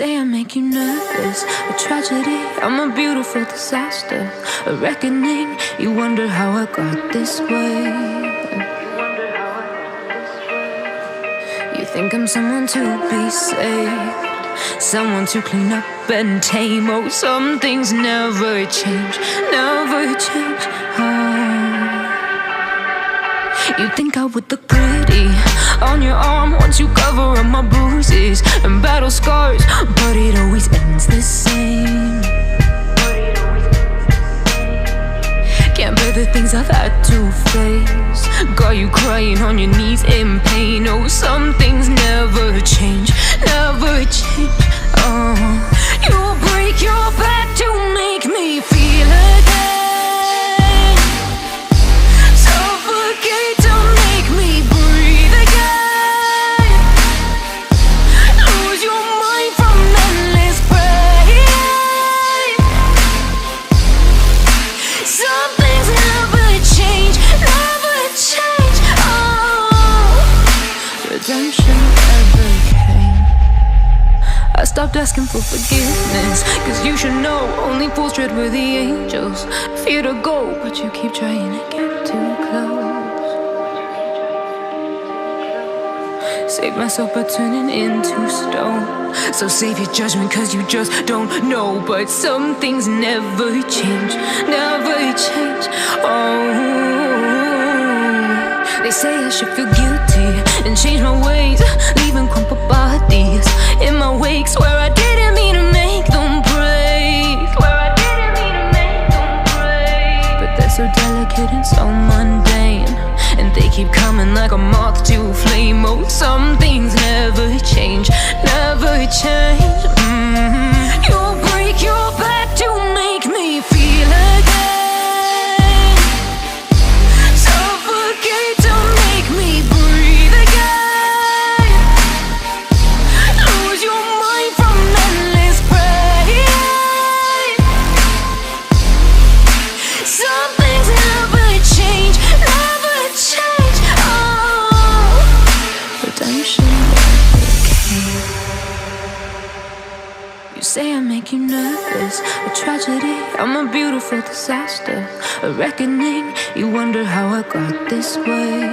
say I make you nervous, a tragedy, I'm a beautiful disaster, a reckoning, you wonder how I got this way. You think I'm someone to be saved, someone to clean up and tame. Oh, some things never change, never change. You think I would look pretty on your arm once you cover up my bruises and battle scars, but it always ends the same. Can't bear the things I've had to face, got you crying on your knees in pain. Oh, some things never change, never change. You'll break your back to make me feel again, suffocate to make me breathe again, lose your mind from endless pain. Some things never change, never change. Redemption never came. I stopped asking for forgiveness, cause you should know only fools tread with the angels. Fear to go, but you keep trying to get too close. Save myself by turning into stone, so save your judgment cause you just don't know. But some things never change, never change. They say I should feel guilty and change my ways, leaving crumpled bodies in my wake. Swear I didn't mean to make them break, swear I didn't mean to make them break. But they're so delicate and so mundane, and they keep coming like a moth to a flame. Oh, some things never change, never change. You'll break your back to make me feel again, suffocate to make me breathe again, lose your mind from endless pain. Some things never change, never change. Redemption never came. You say I make you nervous, a tragedy, I'm a beautiful disaster, a reckoning, you wonder how I got this way.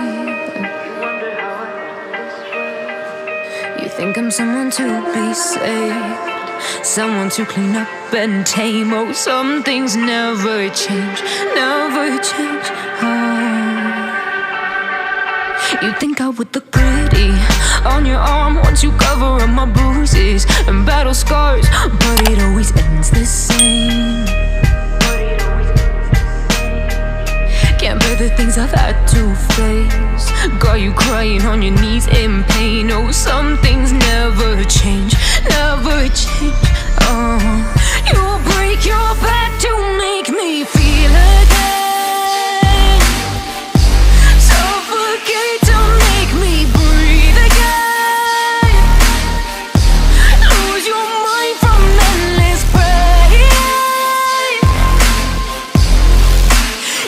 You think I'm someone to be saved, someone to clean up and tame. Oh, some things never change, never change. You think I would look pretty on your arm once you cover up my bruises and battle scars, but it always ends the same. Can't bear the things I've had to face, got you crying on your knees in pain. Oh, some things never change, never change. You'll break your back to make me feel again, suffocate to make me breathe again, lose your mind from endless pain.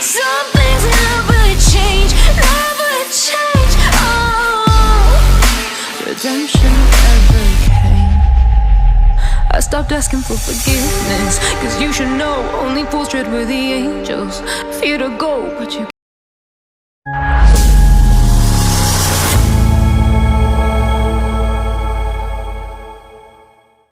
Some things never change, never change. Redemption never came. I stopped asking for forgiveness, cause you should know only fools tread with the angels. Fear to go, but you